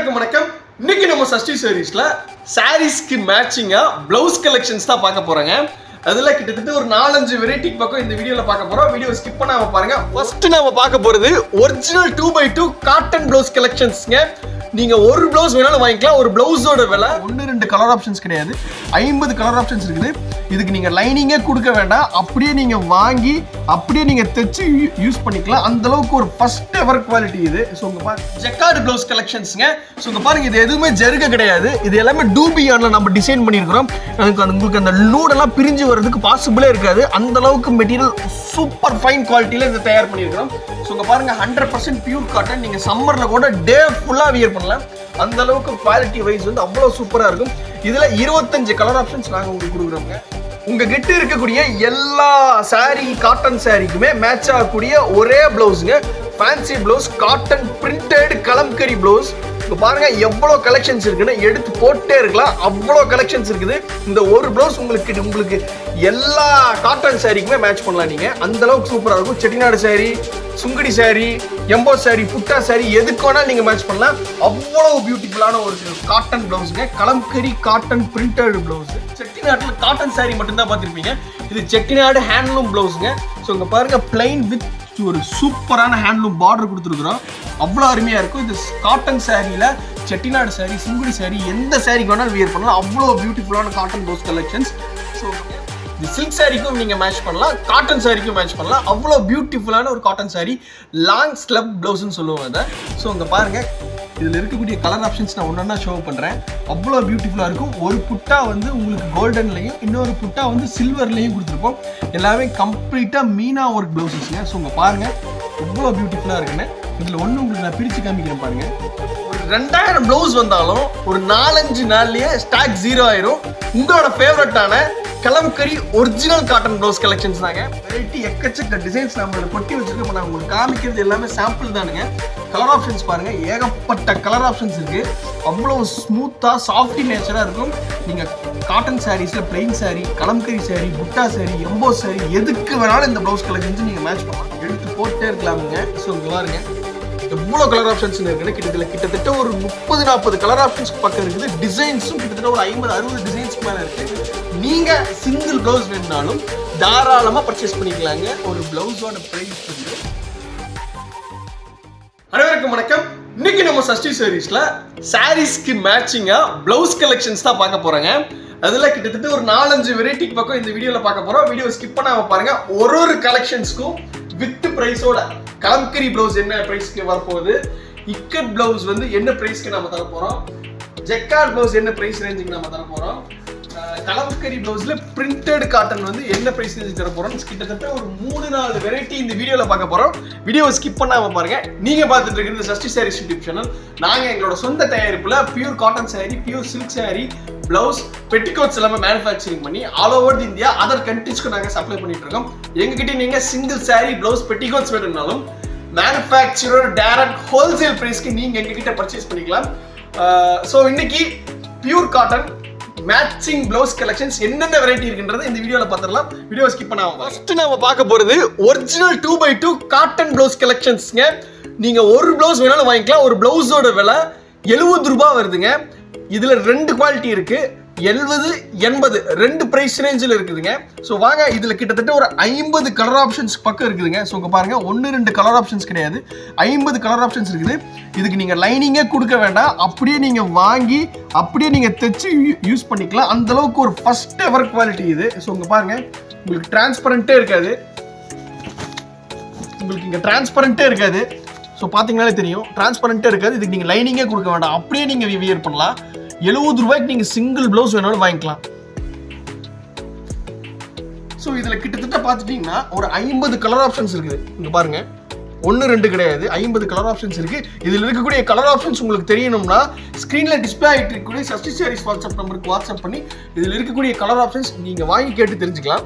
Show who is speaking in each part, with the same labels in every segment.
Speaker 1: அனைவருக்கும் வணக்கம். இன்னைக்கு நம்ம சஷ்டி சீரிஸ்ல சாரீஸ்க்கு மேட்சிங்கா பிளவுஸ் கலெக்ஷன்ஸ் தான் பார்க்க போறோங்க. அதுல கிட்டத்தட்ட ஒரு 4-5 வெரைட்டி பக்கம் இந்த வீடியோல பார்க்க போறோம். வீடியோ ஸ்கிப் பண்ணாம பாருங்க. ஃபர்ஸ்ட் நாம பார்க்க போறது ஒரிஜினல் 2x2 காட்டன் பிளவுஸ் கலெக்ஷன்ஸ்ங்க. நீங்க ஒரு பிளவுஸ் வேணாலும் வாங்கிக்கலாம். ஒரு பிளவுஸோட விலை 1-2 கலர் ஆப்ஷன்ஸ் கிடையாது, 50 கலர் ஆப்ஷன்ஸ் இருக்குது. இதுக்கு நீங்க லைனிங்கே கொடுக்க வேண்டாம், அப்படியே நீங்க வாங்கி அப்படியே நீங்க தைச்சு யூஸ் பண்ணிக்கலாம். அந்த அளவுக்கு ஒரு ஃபர்ஸ்ட் எவர் குவாலிட்டி இது. ஸோ உங்க பாருங்க ஜக்கார்டு பிளவுஸ் கலெக்ஷன்ஸ்ங்க. ஸோ உங்க பாருங்க இது எதுவுமே ஜருக கிடையாது, இது எல்லாமே டூபியான்ல நம்ம டிசைன் பண்ணியிருக்கிறோம். உங்களுக்கு அந்த லூடெல்லாம் பிரிஞ்சு வர்றதுக்கு பாசிபிளே இருக்காது. அந்த அளவுக்கு மெட்டீரியல் சூப்பர் ஃபைன் குவாலிட்டியில இதை தயார் பண்ணியிருக்கிறோம். ஸோ உங்க பாருங்க 100% பியூர் காட்டன். நீங்க சம்மர்ல கூட டே ஃபுல்லா வியர் பண்ணலாம். அந்த அளவுக்கு குவாலிட்டி வைஸ் வந்து அவ்வளவு சூப்பரா இருக்கும். இதுல 25 கலர் ஆப்ஷன்ஸ் நாங்க உங்களுக்கு கொடுக்குறோங்க. உங்க கிட்ட இருக்கக்கூடிய எல்லா சாரி காட்டன் சாரிக்குமே மேட்ச் ஆகக்கூடிய ஒரே பிளவுஸ்ங்க, fancy blouse, cotton printed kalamkari blouse. இப்போ பாருங்க எவ்வளோ கலெக்ஷன்ஸ் இருக்குன்னு எடுத்து போட்டே இருக்கலாம், அவ்வளோ கலெக்ஷன்ஸ் இருக்குது. இந்த ஒரு பிளவுஸ் உங்களுக்கு எல்லா காட்டன் சாரிக்குமே மேட்ச் பண்ணலாம் நீங்க. அந்த அளவுக்கு சூப்பரா இருக்கும். செட்டிநாடு சாரி, சுங்கடி சாரி, எம்போ சாரி, புட்டா சாரி, எதுக்கு வேணாலும் நீங்க மேட்ச் பண்ணலாம். அவ்வளவு பியூட்டிஃபுல்லான ஒரு காட்டன் பிளவுஸ்ங்க, கலம்கரி காட்டன் பிரிண்டட் பிளவுஸ். செட்டிநாட்டில் காட்டன் சாரி மட்டும்தான் பார்த்துருப்பீங்க. இது செட்டிநாடு ஹேண்ட்லூம் பிளவுஸ்ங்க. ஸோ இங்க பாருங்க பிளைன் வித் ஒரு சூப்பரான ஹேண்ட்லூம் பார்டர் கொடுத்துருக்குறோம். அவ்வளோ அருமையா இருக்கும். இது காட்டன் சாரியில செட்டிநாடு சாரி, சுங்குடி சாரி, எந்த சாரிக்கு வேணாலும் வியர் பண்ணலாம். அவ்வளோ பியூட்டிஃபுல்லான cotton blouse collections. So silk சாரிக்கும் நீங்க மேட்ச் பண்ணலாம், காட்டன் சாரிக்கும் மேட்ச் பண்ணலாம். அவ்வளோ பியூட்டிஃபுல்லான ஒரு காட்டன் சாரி, லாங் ஸ்லப் பிளவுஸ்ன்னு சொல்லுவாங்க அதை. ஸோ இங்க பாருங்க இதில் இருக்கக்கூடிய கலர் ஆப்ஷன்ஸ் நான் ஒன்றா ஷோ பண்ணுறேன். அவ்வளோ பியூட்டிஃபுல்லாக இருக்கும். ஒரு புட்டா வந்து உங்களுக்கு கோல்டன்லையும், இன்னொரு புட்டா வந்து சில்வர்லையும் கொடுத்துருப்போம். எல்லாமே கம்ப்ளீட்டாக மீனா ஒர்க் ப்ளவுஸஸ்ங்க. ஸோ உங்கள் பாருங்கள் எவ்வளோ பியூட்டிஃபுல்லாக இருக்குன்னு. இதில் ஒன்று உங்களுக்கு நான் பிரித்து காமிக்கிறேன் பாருங்க. ஒரு 2000 ப்ளவுஸ் வந்தாலும் ஒரு 4-5 நாள்லயே ஸ்டாக் 0 ஆயிரும். உங்களோட ஃபேவரட்டான kalamkari original cotton blouse collections தாங்க. வெரைட்டி எக்கச்சக்க டிசைன்ஸ் நம்ம கொட்டி வச்சிருக்கோம். இப்போ நான் உங்களுக்கு காமிக்கிறது எல்லாமே சாம்பிள் தானுங்க. கலர் ஆப்ஷன்ஸ் பாருங்க, ஏகப்பட்ட கலர் ஆப்ஷன்ஸ் இருக்கு. அவ்வளோ ஸ்மூத்தா சாஃப்டி நேச்சரா இருக்கும். நீங்க காட்டன் சாரீஸ்ல பிளைன் சாரி, கலம்கரி சாரி, புட்டா சாரி, எம்போ சாரி, எதுக்கு வேணாலும் இந்த ப்ளவுஸ் கலெக்ஷன்ஸ் நீங்க மேட்ச் பண்ணலாம். எடுத்து போட்டே இருக்கலாமுங்க. ஸோ இங்க பாருங்க எவ்வளோ கலர் ஆப்ஷன்ஸ் இருக்குன்னு. கிட்டத்தட்ட ஒரு 30-40 கலர் ஆப்ஷன்ஸ் பக்கம் இருக்குது. டிசைன்ஸும் கிட்டத்தட்ட ஒரு 50-60 டிசைன்ஸ்க்கு மேலே இருக்கு. நீங்க சிங்கிள் பிளவுஸ் வேணுனாலும் தாராளமா பர்ச்சேஸ் பண்ணிக்கலாங்க. ஒரு பிளவுஸோட பிரைஸ் வந்து. அனைவருக்கும் வணக்கம். இன்னைக்கு நம்ம சஷ்டி சீரிஸ்ல சாரீஸ்க்கு மேட்சிங்கா பிளவுஸ் கலெக்ஷன்ஸ் தான் பார்க்க போறோங்க. அதுல கிட்டத்தட்ட ஒரு 4-5 வெரைட்டி பக்கம் இந்த வீடியோல பார்க்க போறோம். வீடியோ ஸ்கிப் பண்ணாம பாருங்க. ஒரு கலெக்ஷன்ஸ்க்கும் வித் பிரைஸோட கலம்கரி பிளவுஸ் என்ன பிரைஸ்க்கு வரப்போகுது, இக்கட் பிளவுஸ் வந்து என்ன பிரைஸ்க்கு நம்ம தர போறோம், ஜக்கார்ட் பிளவுஸ் என்ன பிரைஸ் ரேஞ்சுக்கு நம்ம தர போறோம், கலம்கரி பிளவுஸ்ல பிரிண்டட் காட்டன் வந்து என்ன பிரைஸ் ரேஞ்சுக்கு தர போறோம். கிட்டத்தட்ட ஒரு 3-4 வெரைட்டி இந்த வீடியோல பார்க்க போறோம். வீடியோ ஸ்கிப் பண்ணாம பாருங்க. நீங்க பார்த்துட்டு இருக்கிறது சஷ்டி சாரீஸ் யூடியூப் சேனல். நாங்க எங்களோட சொந்த தயாரிப்புல pure cotton sari, pure silk sari, blouse, petticoats எல்லாமே மேனுஃபேக்சரிங் பண்ணி ஆல் ஓவர் இந்தியா அதர் கண்ட்ரீஸ்க்கு நாங்க சப்ளை பண்ணிட்டு இருக்கோம். எங்ககிட்ட நீங்க சிங்கிள் சாரி, பிளவுஸ், பெட்டிகோட்ஸ் வேணும்னாலும் மேனுஃபேக்சரர் டைரக்ட் ஹோல்சேல் பிரைஸ்க்கு நீங்க எங்ககிட்ட பர்ச்சேஸ் பண்ணிக்கலாம். ஸோ இன்னைக்கு pure cotton matching blouse collections என்னென்ன வெரைட்டி இருக்குன்றது இந்த வீடியோல பார்த்துடலாம். வீடியோ ஸ்கிப் பண்ணாம ஃபர்ஸ்ட் நாம பார்க்க போறது ஒரிஜினல் 2x2 காட்டன் பிளவுஸ் கலெக்ஷன்ஸ்ங்க. நீங்க ஒரு பிளவுஸ் வேணாலும் வாங்கிக்கலாம். ஒரு பிளவுஸோட விலை 70 ரூபாய் வருதுங்க. இதுல 2 குவாலிட்டி இருக்கு, 70-80 2 பிரைஸ் ரேஞ்சில் இருக்குதுங்க. ஸோ வாங்க, இதுல கிட்டத்தட்ட ஒரு 50 கலர் ஆப்ஷன்ஸ் பக்கம் இருக்குதுங்க. ஸோ இங்க பாருங்க 1-2 கலர் ஆப்ஷன்ஸ் கிடையாது, 50 கலர் ஆப்ஷன்ஸ் இருக்குது. இதுக்கு நீங்க லைனிங்கே கொடுக்க வேண்டாம், அப்படியே நீங்க வாங்கி அப்படியே நீங்க தைச்சு யூஸ் பண்ணிக்கலாம். அந்த அளவுக்கு ஒரு ஃபர்ஸ்ட் எவர் குவாலிட்டி இது. ஸோ இங்க பாருங்க உங்களுக்கு டிரான்ஸ்பரண்டே இருக்காது, உங்களுக்கு இங்க டிரான்ஸ்பரண்டே இருக்காது. ஸோ பாத்தீங்கன்னாலே தெரியும் டிரான்ஸ்பரண்டே இருக்காது. இதுக்கு நீங்க லைனிங்கே கொடுக்க வேண்டாம், அப்படியே நீங்க வியர் பண்ணலாம். 70 ரூபாய்க்கு நீங்க சிங்கிள் பிளவுஸ் வேணாலும் வாங்கிக்கலாம். ஸோ இதுல கிட்டத்தட்ட பார்த்துட்டீங்கன்னா ஒரு 50 கலர் ஆப்ஷன்ஸ் இருக்குது. இங்க பாருங்க 1-2 கிடையாது, 50 கலர் ஆப்ஷன்ஸ் இருக்கு. இதுல இருக்கக்கூடிய கலர் ஆப்ஷன்ஸ் உங்களுக்கு தெரியணும்னா ஸ்கிரீன்ல டிஸ்பிளே ஆகிட்டு இருக்கக்கூடிய சஷ்டி சாரீஸ் வாட்ஸ்அப் நம்பருக்கு வாட்ஸ்அப் பண்ணி இதுல இருக்கக்கூடிய கலர் ஆப்ஷன்ஸ் நீங்க வாங்கி கேட்டு தெரிஞ்சுக்கலாம்.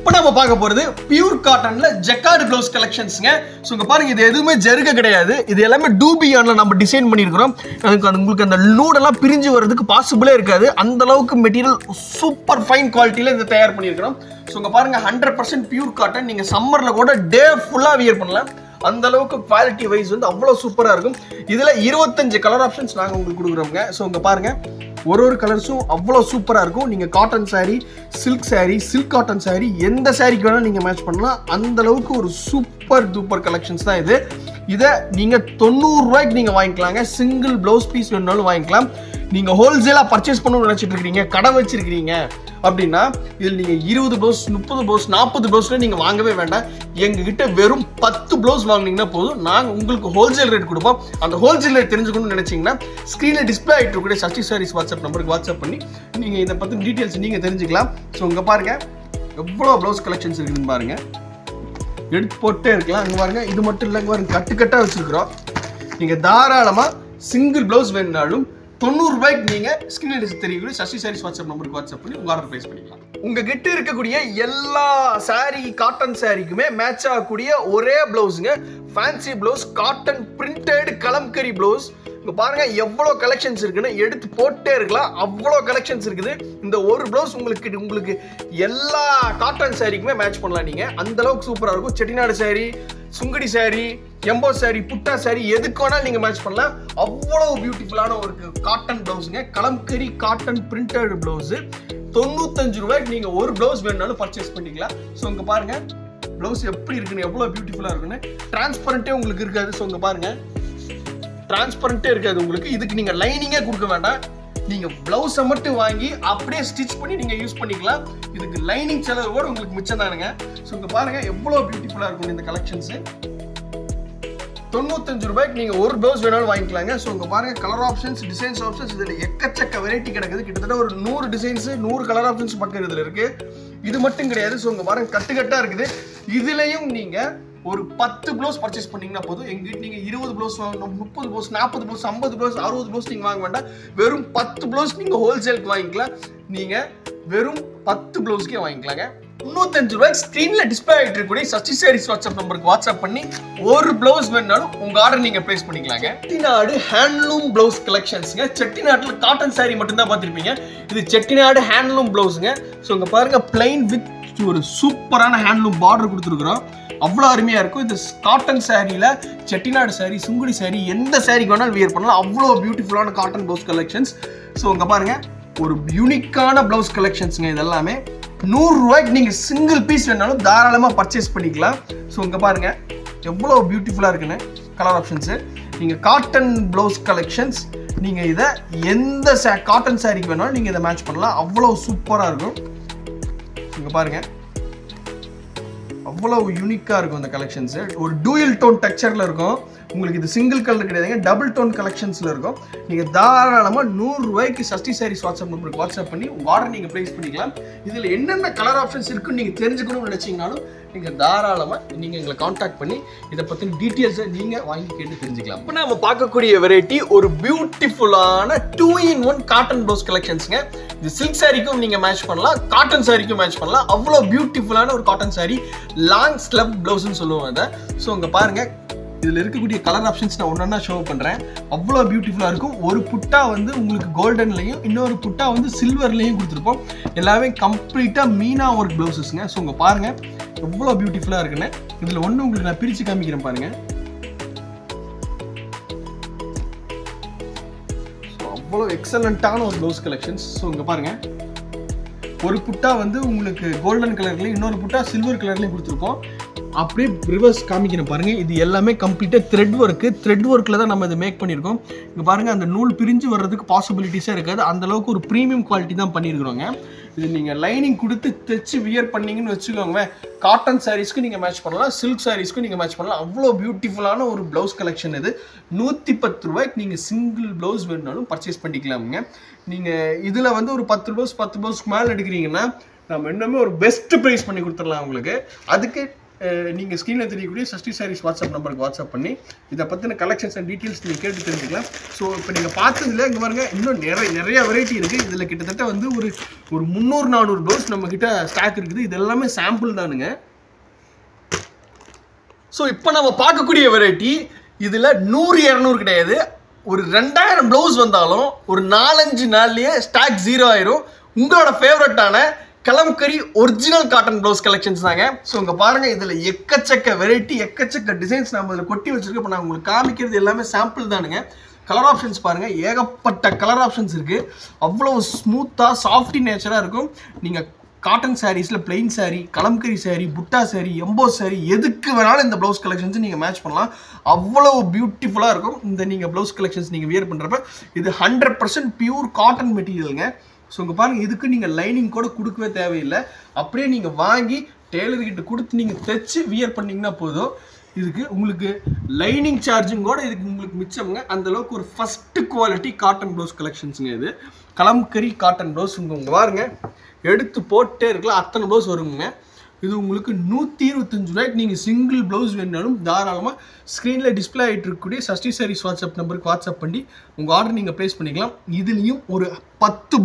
Speaker 1: இப்போ நம்ம பார்க்க போறது பியூர் காட்டன்ல ஜக்கார்டு பிளவுஸ் கலெக்ஷன்ஸ்ங்க. ஸோ இங்க பாருங்க இது எதுவுமே ஜருக கிடையாது, இது எல்லாமே டூபியான்ல நம்ம டிசைன் பண்ணியிருக்கிறோம். உங்களுக்கு அந்த லூடெல்லாம் பிரிஞ்சு வர்றதுக்கு பாசிபிளே இருக்காது. அந்த அளவுக்கு மெட்டீரியல் சூப்பர் ஃபைன் குவாலிட்டியில இதை தயார் பண்ணியிருக்கிறோம். ஸோ இங்க பாருங்க 100% பியூர் காட்டன். நீங்க சம்மர்ல கூட டே ஃபுல்லா வியர் பண்ணலாம். அந்த அளவுக்கு குவாலிட்டி வைஸ் வந்து அவ்வளோ சூப்பராக இருக்கும். இதில் 25 கலர் ஆப்ஷன்ஸ் நாங்கள் உங்களுக்கு கொடுக்குறோங்க. ஸோ இங்கே பாருங்கள், ஒரு கலர்ஸும் அவ்வளோ சூப்பராக இருக்கும். நீங்கள் cotton sari, silk cotton sari எந்த சாரீக்கு வேணாலும் நீங்கள் மேட்ச் பண்ணலாம். அந்த அளவுக்கு ஒரு சூப்பர் டூப்பர் கலெக்ஷன்ஸ் தான் இது. இதை நீங்கள் 90 ரூபாய்க்கு நீங்கள் வாங்கிக்கலாங்க. சிங்கிள் ப்ளவுஸ் பீஸ் வேணுனாலும் வாங்கிக்கலாம். நீங்கள் ஹோல்சேலாக பர்ச்சேஸ் பண்ணணும்னு நினச்சிட்டு இருக்கிறீங்க, கடை வச்சிருக்கிறீங்க அப்படின்னா இதில் நீங்கள் 20 ப்ளவுஸ், 30 ப்ளவுஸ், 40 ப்ளவுஸ்ல நீங்கள் வாங்கவே வேண்டாம். எங்ககிட்ட வெறும் 10 ப்ளவுஸ் வாங்கினீங்கன்னா போதும், நாங்கள் உங்களுக்கு ஹோல்சேல் ரேட் கொடுப்போம். அந்த ஹோல்சேல் ரேட் தெரிஞ்சுக்கணும்னு நினைச்சீங்கன்னா ஸ்க்ரீனில் டிஸ்பிளே ஆகிட்டு இருக்கக்கூடிய சஷ்டி சாரீஸ் வாட்ஸ்அப் நம்பருக்கு வாட்ஸ்அப் பண்ணி நீங்கள் இதை பற்றி டீட்டெயில்ஸ் நீங்கள் தெரிஞ்சுக்கலாம். ஸோ இங்கே பாருங்கள் எவ்வளோ ப்ளவுஸ் கலெக்ஷன்ஸ் இருக்குதுன்னு பாருங்கள், எடுத்து போட்டே இருக்கலாம். அங்கே பாருங்கள், இது மட்டும் இல்லை, இங்கே பாருங்க கட்டாக வச்சுருக்குறோம். நீங்கள் தாராளமாக சிங்கிள் ப்ளவுஸ் வேணுனாலும் 90 ரூபாய்க்கு நீங்கள் ஸ்கிரீனில் தெரியக்கூடிய சஷ்டி சாரீஸ் வாட்ஸ்அப் நம்பருக்கு வாட்ஸ்அப் பண்ணி உங்கள் ஆர்டர் ப்ளேஸ் பண்ணிக்கலாம். உங்ககிட்ட இருக்கக்கூடிய எல்லா சாரீ, காட்டன் சாரீக்குமே மேட்ச் ஆகக்கூடிய ஒரே ப்ளவுஸுங்க fancy blouse, cotton printed kalamkari blouse. இங்கே பாருங்க எவ்வளோ கலெக்ஷன்ஸ் இருக்குன்னு எடுத்து போட்டே இருக்கலாம், அவ்வளோ கலெக்ஷன்ஸ் இருக்குது. இந்த ஒரு ப்ளவுஸ் உங்களுக்கு எல்லா காட்டன் சாரீக்குமே மேட்ச் பண்ணலாம். நீங்கள் அந்த அளவுக்கு சூப்பராக இருக்கும். செட்டிநாடு சாரீ, சுங்கடி சாரீ, எம்போ சாரீ, புட்டா சாரீ எதுக்கு வேணாலும் நீங்கள் மேட்ச் பண்ணலாம். அவ்வளோ பியூட்டிஃபுல்லான ஒரு காட்டன் ப்ளவுஸுங்க, கலம்கரி காட்டன் பிரிண்டட் ப்ளவுஸு. 95 ரூபாய்க்கு நீங்கள் ஒரு ப்ளவுஸ் வேணுனாலும் பர்ச்சேஸ் பண்ணிக்கலாம். ஸோ இங்கே பாருங்க ப்ளவுஸ் எப்படி இருக்குன்னு, எவ்வளோ பியூட்டிஃபுல்லாக இருக்குன்னு. டிரான்ஸ்பரண்ட்டே உங்களுக்கு இருக்காது. ஸோ இங்கே பாருங்க டிரான்ஸ்பரண்ட்டே இருக்காது உங்களுக்கு. இதுக்கு நீங்கள் லைனிங்கே கொடுக்க வேண்டாம், நீங்கள் ப்ளவுஸை மட்டும் வாங்கி அப்படியே ஸ்டிச் பண்ணி நீங்கள் யூஸ் பண்ணிக்கலாம். இதுக்கு லைனிங் செலவு கூட உங்களுக்கு மிச்சம் தானுங்க. ஸோ இங்கே பாருங்க எவ்வளோ பியூட்டிஃபுல்லாக இருக்கும் இந்த கலெக்ஷன்ஸு. 95 ரூபாய்க்கு நீங்கள் ஒரு ப்ளவுஸ் வேணாலும் வாங்கிக்கலாங்க. ஸோ இங்கே பாருங்கள் கலர் ஆப்ஷன்ஸ், டிசைன்ஸ் ஆப்ஷன்ஸ், இதில் எக்கச்சக்க வெரைட்டி கிடக்குது. கிட்டத்தட்ட ஒரு 100 டிசைன்ஸு, 100 கலர் ஆப்ஷன்ஸ் பக்கம் இதில் இருக்குது. இது மட்டும் கிடையாது. ஸோ இங்கே பாருங்கள் கட்டாக இருக்குது. இதுலேயும் நீங்கள் ஒரு 10 ப்ளவுஸ் பர்ச்சேஸ் பண்ணிங்கன்னா போதும். எங்கிட்ட நீங்கள் 20 ப்ளவுஸ் வாங்கணும், 30 ப்ளவுஸ், 40 ப்ளவுஸ், 50 ப்ளவுஸ், 60 ப்ளவுஸ் நீங்கள் வாங்க வேண்டாம். வெறும் 10 ப்ளவுஸ் நீங்கள் ஹோல்சேலுக்கு வாங்கிக்கலாம். நீங்கள் வெறும் 10 ப்ளவுஸ்க்கே வாங்கிக்கலாங்க. 95 ரூபாய் ஸ்க்ரீனில் டிஸ்பிளே ஆகிட்டு இருக்கக்கூடிய சஷ்டி சாரீஸ் வாட்ஸ்அப் நம்பருக்கு வாட்ஸ்அப் பண்ணி ஒரு ப்ளவுஸ் வேணுனாலும் உங்கள் ஆர்டர் நீங்கள் ப்ளேஸ் பண்ணிக்கலாங்க. செட்டிநாடு ஹேண்ட்லூம் ப்ளவுஸ் கலெக்ஷன்ஸுங்க. செட்டிநாட்டில் காட்டன் சாரீ மட்டும்தான் பார்த்துருப்பீங்க. இது செட்டிநாடு ஹேண்ட்லூம் ப்ளவுஸுங்க. ஸோ இங்கே பாருங்கள் பிளைன் வித் ஒரு சூப்பரான ஹேண்ட்லூம் பார்டர் கொடுத்துருக்குறோம். அவ்வளோ அருமையாக இருக்கும். இது காட்டன் சாரியில் செட்டிநாடு சாரீ, சுங்குடி சாரீ எந்த சாரீக்கு வேணாலும் வியர் பண்ணலாம். அவ்வளோ பியூட்டிஃபுல்லான காட்டன் ப்ளவுஸ் கலெக்ஷன்ஸ். ஸோ இங்கே பாருங்கள் ஒரு யூனிக்கான ப்ளவுஸ் கலெக்ஷன்ஸுங்க. இது எல்லாமே 100 ரூபாய்க்கு நீங்கள் சிங்கிள் பீஸ் வேணாலும் தாராளமாக பர்ச்சேஸ் பண்ணிக்கலாம். ஸோ இங்கே பாருங்கள் எவ்வளோ பியூட்டிஃபுல்லாக இருக்குன்னு கலர் ஆப்ஷன்ஸு. நீங்கள் காட்டன் ப்ளவுஸ் கலெக்ஷன்ஸ், நீங்கள் இதை எந்த காட்டன் சாரீக்கு வேணாலும் நீங்கள் இதை மேட்ச் பண்ணலாம். அவ்வளோ சூப்பராக இருக்கும். இங்கே பாருங்கள் அவ்வளோ யூனிக்காக இருக்கும் இந்த கலெக்ஷன்ஸு. ஒரு டூயல் டோன் டெக்ஸ்சரில் இருக்கும். உங்களுக்கு இது சிங்கிள் கலர் கிடையாதுங்க, டபுள் டோன் கலெக்ஷன்ஸில் இருக்கும். நீங்கள் தாராளமாக 100 ரூபாய்க்கு சஷ்டி சாரீஸ் வாட்ஸ்அப் நம்பருக்கு வாட்ஸ்அப் பண்ணி உங்கள் ஆர்டர் நீங்கள் ப்ளேஸ் பண்ணிக்கலாம். இதில் என்னென்ன கலர் ஆப்ஷன்ஸ் இருக்குன்னு நீங்கள் தெரிஞ்சுக்கணும்னு நினச்சிங்கனாலும் நீங்கள் தாராளமாக நீங்கள் எங்களை காண்டாக்ட் பண்ணி இதை பற்றின டீட்டெயில்ஸை நீங்கள் வாங்கி கேட்டு தெரிஞ்சுக்கலாம். இப்போ நம்ம பார்க்கக்கூடிய வெரைட்டி ஒரு பியூட்டிஃபுல்லான 2-in-1 காட்டன் ப்ளவுஸ் கலெக்ஷன்ஸுங்க. இது சில்க் சாரிக்கும் நீங்கள் மேட்ச் பண்ணலாம், காட்டன் சாரிக்கும் மேட்ச் பண்ணலாம். அவ்வளோ பியூட்டிஃபுல்லான ஒரு காட்டன் சாரி, லாங் ஸ்லப் ப்ளவுஸ்ன்னு சொல்லுவோம் அதை. ஸோ இங்கே பாருங்கள் இதில் இருக்கக்கூடிய கலர் ஆப்ஷன்ஸ் நான் ஒன்றா ஷோ பண்ணுறேன். அவ்வளோ பியூட்டிஃபுல்லாக இருக்கும். ஒரு புட்டா வந்து உங்களுக்கு கோல்டன்லையும், இன்னொரு புட்டா வந்து சில்வர்லையும் கொடுத்துருப்போம். எல்லாமே கம்ப்ளீட்டாக மீனா ஒர்க் ப்ளவுஸஸ்ங்க. ஸோ இங்கே பாருங்கள் எவ்வளோ பியூட்டிஃபுல்லாக இருக்குன்னு. இதில் ஒன்று உங்களுக்கு நான் பிரித்து காமிக்கிறேன் பாருங்கள். ஸோ அவ்வளோ எக்ஸலண்ட்டான ஒரு ப்ளவுஸ் கலெக்ஷன்ஸ். ஸோ இங்கே பாருங்கள் ஒரு புட்டா வந்து உங்களுக்கு கோல்டன் கலர்லேயும், இன்னொரு புட்டா சில்வர் கலர்லேயும் கொடுத்துருக்கோம். அப்படியே ரிவர்ஸ் காமிக்கிறேன் பாருங்கள். இது எல்லாமே கம்ப்ளீட்டாக த்ரெட் ஒர்க்கில் தான் நம்ம இதை மேக் பண்ணியிருக்கோம். இங்கே பாருங்கள் அந்த நூல் பிரிஞ்சு வர்றதுக்கு பாசிபிலிட்டிஸாக இருக்காது. அந்தளவுக்கு ஒரு ப்ரீமியம் குவாலிட்டி தான் பண்ணியிருக்கிறோங்க. இது நீங்கள் லைனிங் கொடுத்து தைச்சு வியர் பண்ணிங்கன்னு வச்சுக்கோங்க, காட்டன் சாரீஸ்க்கு நீங்கள் மேட்ச் பண்ணலாம், சில்க் சாரீஸ்க்கு நீங்கள் மேட்ச் பண்ணலாம். அவ்வளோ பியூட்டிஃபுல்லான ஒரு ப்ளவுஸ் கலெக்ஷன் இது. 110 ரூபாய்க்கு நீங்கள் சிங்கிள் ப்ளவுஸ் வேணுனாலும் பர்ச்சேஸ் பண்ணிக்கலாமுங்க. நீங்கள் இதில் வந்து ஒரு 10 ப்ளவுஸ்க்கு மேலே எடுக்கிறீங்கன்னா நம்ம இன்னுமே ஒரு பெஸ்ட் ப்ரைஸ் பண்ணி கொடுத்துடலாம் உங்களுக்கு. அதுக்கு நீங்கள் ஸ்க்ரீனில் தெரியக்கூடிய சஷ்டி சாரீஸ் வாட்ஸ்அப் நம்பருக்கு வாட்ஸ்அப் பண்ணி இதை பற்றின கலெக்ஷன்ஸ் அண்ட் டீட்டெயில்ஸ் நீங்கள் கேட்டு தெரிஞ்சுக்கலாம். ஸோ இப்போ நீங்கள் பார்த்ததில் இங்கே பாருங்கள் இன்னும் நிறைய வெரைட்டி இருக்குது. இதில் கிட்டத்தட்ட வந்து ஒரு 300-400 ப்ளவுஸ் நம்மக்கிட்ட ஸ்டாக் இருக்குது. இது எல்லாமே சாம்பிள் தானுங்க. ஸோ இப்போ நம்ம பார்க்கக்கூடிய வெரைட்டி இதில் 100-200 கிடையாது. ஒரு 2000 ப்ளவுஸ் வந்தாலும் ஒரு 4-5 நாள்லேயே ஸ்டாக் 0 ஆயிரும். உங்களோட ஃபேவரட்டான kalamkari original cotton blouse collections தாங்க. ஸோ இங்கே பாருங்க, இதில் எக்கச்சக்க வெரைட்டி, எக்கச்சக்க டிசைன்ஸ் நம்ம இதில் கொட்டி வச்சிருக்கோம். இப்போ நான் உங்களுக்கு காமிக்கிறது எல்லாமே சாம்பிள் தானுங்க. கலர் ஆப்ஷன்ஸ் பாருங்க, ஏகப்பட்ட கலர் ஆப்ஷன்ஸ் இருக்கு. அவ்வளோ ஸ்மூத்தாக சாஃப்டி நேச்சராக இருக்கும். நீங்கள் காட்டன் சாரீஸில் பிளெயின் சாரீ, கலம்கரி சாரீ, புட்டா சாரீ, எம்போ சாரீ எதுக்கு வேணாலும் இந்த ப்ளவுஸ் கலெக்ஷன்ஸ் நீங்கள் மேட்ச் பண்ணலாம். அவ்வளோ பியூட்டிஃபுல்லாக இருக்கும் இந்த நீங்கள் ப்ளவுஸ் கலெக்ஷன்ஸ் நீங்கள் வியர் பண்ணுறப்ப. இது 100% பியூர் காட்டன் மெட்டீரியலுங்க. ஸோ இங்கே பாருங்கள், இதுக்கு நீங்கள் லைனிங் கூட கொடுக்கவே தேவையில்லை. அப்படியே நீங்கள் வாங்கி டெய்லர்கிட்ட கொடுத்து நீங்கள் தைச்சு வியர் பண்ணிங்கன்னா போதும். இதுக்கு உங்களுக்கு லைனிங் சார்ஜும் கூட இதுக்கு உங்களுக்கு மிச்சம்ங்க. அந்தளவுக்கு ஒரு ஃபஸ்ட்டு குவாலிட்டி காட்டன் ப்ளவுஸ் கலெக்ஷன்ஸுங்க. இது கலம்கரி காட்டன் ப்ளவுஸ். உங்கள் பாருங்க, எடுத்து போட்டே இருக்கலாம், அத்தனை ப்ளவுஸ் வருங்க. இது உங்களுக்கு 125 ரூபாய்க்கு நீங்கள் சிங்கிள் ப்ளவுஸ் வேணாலும் தாராளமாக ஸ்க்ரீனில் டிஸ்பிளே ஆகிட்டு இருக்கக்கூடிய சஷ்டி சாரீஸ் வாட்ஸ்அப் நம்பருக்கு வாட்ஸ்அப் பண்ணி உங்கள் ஆர்டர் நீங்கள் ப்ளேஸ் பண்ணிக்கலாம். இதுலேயும் ஒரு 10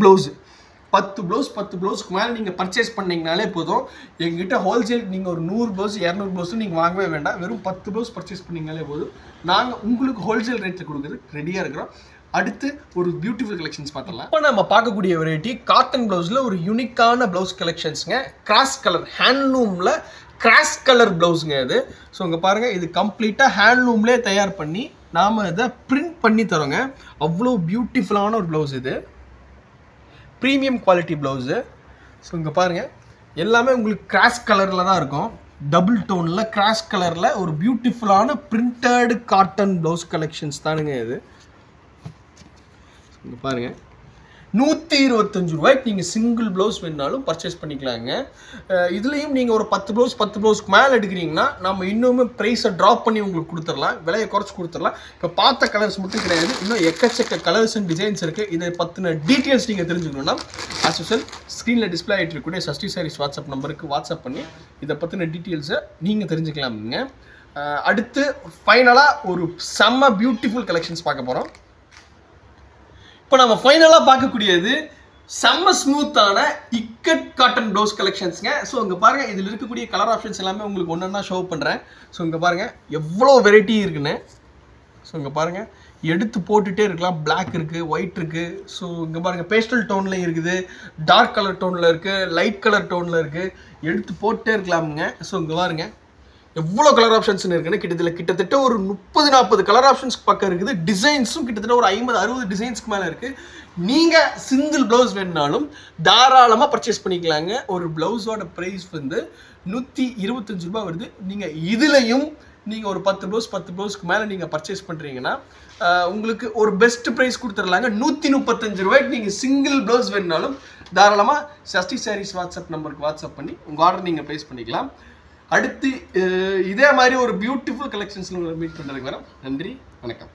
Speaker 1: ப்ளவுஸ்க்கு மேலே நீங்கள் பர்ச்சேஸ் பண்ணிங்கனாலே போதும். எங்ககிட்ட ஹோல்சேல் நீங்கள் ஒரு 100 ப்ளவுஸ் 200 ப்ளவுஸும் நீங்கள் வாங்கவே வேண்டாம். வெறும் 10 ப்ளவுஸ் பர்ச்சேஸ் பண்ணிங்கனாலே போதும். நாங்கள் உங்களுக்கு ஹோல்சேல் ரேட்டில் கொடுக்குறது ரெடியாக இருக்கிறோம். அடுத்து ஒரு பியூட்டிஃபுல் கலெக்ஷன்ஸ் பார்த்துடலாம். இப்போ நம்ம பார்க்கக்கூடிய வெரைட்டி காட்டன் ப்ளவுஸில் ஒரு யூனிக்கான ப்ளவுஸ் கலெக்ஷன்ஸுங்க. கிராஸ் கலர் ஹேண்ட்லூமில் கிராஸ் கலர் ப்ளவுஸுங்க இது. ஸோ இங்கே பாருங்கள், இது கம்ப்ளீட்டாக ஹேண்ட்லூம்லேயே தயார் பண்ணி நாம் இதை பிரிண்ட் பண்ணி தரோங்க. அவ்வளோ பியூட்டிஃபுல்லான ஒரு ப்ளவுஸ் இது. Premium quality blouse. ஸோ இங்கே பாருங்கள், எல்லாமே உங்களுக்கு கிராஸ் கலரில் தான் இருக்கும். டபுள் டோனில் கிராஸ் கலரில் ஒரு பியூட்டிஃபுல்லான பிரிண்டட் காட்டன் ப்ளவுஸ் கலெக்ஷன்ஸ் தானுங்க இது. இங்கே பாருங்கள், 125 ரூபாய்க்கு நீங்கள் சிங்கிள் ப்ளவுஸ் வேணாலும் பர்ச்சேஸ் பண்ணிக்கலாங்க. இதுலேயும் நீங்கள் ஒரு 10 ப்ளவுஸ்க்கு மேலே எடுக்கிறீங்கன்னா நம்ம இன்னுமே ப்ரைஸை ட்ராப் பண்ணி உங்களுக்கு கொடுத்துடலாம், விலையை குறைச்சி கொடுத்துடலாம். இப்போ பார்த்த கலர்ஸ் மட்டும் கிடையாது, இன்னும் எக்கச்சக்க கலர்ஸ் அண்ட் டிசைன்ஸ் இருக்குது. இதை பற்றின டீட்டெயில்ஸ் நீங்கள் தெரிஞ்சுக்கணுன்னா ஆஸ் யூசுவல் ஸ்க்ரீனில் டிஸ்பிளே ஆகிட்டு இருக்கக்கூடிய சஷ்டி சாரீஸ் வாட்ஸ்அப் நம்பருக்கு வாட்ஸ்அப் பண்ணி இதை பற்றின டீட்டெயில்ஸை நீங்கள் தெரிஞ்சுக்கலாமுங்க. அடுத்து ஃபைனலாக ஒரு செம்ம பியூட்டிஃபுல் கலெக்ஷன்ஸ் பார்க்க போகிறோம். இப்போ நம்ம ஃபைனலாக பார்க்கக்கூடியது செம்ம ஸ்மூத்தான இக்கட் காட்டன் ப்ளவுஸ் கலெக்ஷன்ஸுங்க. ஸோ இங்கே பாருங்கள், இதில் இருக்கக்கூடிய கலர் ஆப்ஷன்ஸ் எல்லாமே உங்களுக்கு ஒன்றா ஷோ பண்ணுறேன். ஸோ இங்கே பாருங்கள் எவ்வளோ வெரைட்டி இருக்குன்னு. ஸோ இங்கே பாருங்கள், எடுத்து போட்டுகிட்டே இருக்கலாம். பிளாக் இருக்குது, ஒயிட் இருக்குது. ஸோ இங்கே பாருங்கள், பேஸ்டல் டோனில் இருக்குது, டார்க் கலர் டோனில் இருக்குது, லைட் கலர் டோனில் இருக்குது. எடுத்து போட்டுகிட்டே இருக்கலாமுங்க. ஸோ இங்கே பாருங்கள் எவ்வளோ கலர் ஆப்ஷன்ஸ் இருக்குன்னு. கிட்டத்தட்ட ஒரு 30-40 கலர் ஆப்ஷன்ஸ் பக்கம் இருக்குது. டிசைன்ஸும் கிட்டத்தட்ட ஒரு 50-60 டிசைன்ஸ்க்கு மேலே இருக்குது. நீங்கள் சிங்கிள் ப்ளவுஸ் வேணுனாலும் தாராளமாக பர்ச்சேஸ் பண்ணிக்கலாங்க. ஒரு ப்ளவுஸோட ப்ரைஸ் வந்து 125 ரூபா வருது. நீங்கள் இதுலையும் நீங்கள் ஒரு 10 ப்ளவுஸ்க்கு மேலே நீங்கள் பர்ச்சேஸ் பண்ணுறீங்கன்னா உங்களுக்கு ஒரு பெஸ்ட் ப்ரைஸ் கொடுத்துடலாங்க. 135 ரூபாய்க்கு நீங்கள் சிங்கிள் ப்ளவுஸ் வேணுனாலும் தாராளமாக சஷ்டி சாரீஸ் வாட்ஸ்அப் நம்பருக்கு வாட்ஸ்அப் பண்ணி உங்கள் ஆர்டர் நீங்கள் ப்ளேஸ் பண்ணிக்கலாம். அடுத்து இதே மாதிரி ஒரு பியூட்டிஃபுல் கலெக்ஷன்ஸ் உங்களை மீட் பண்ணுறதுக்கு வரேன். நன்றி, வணக்கம்.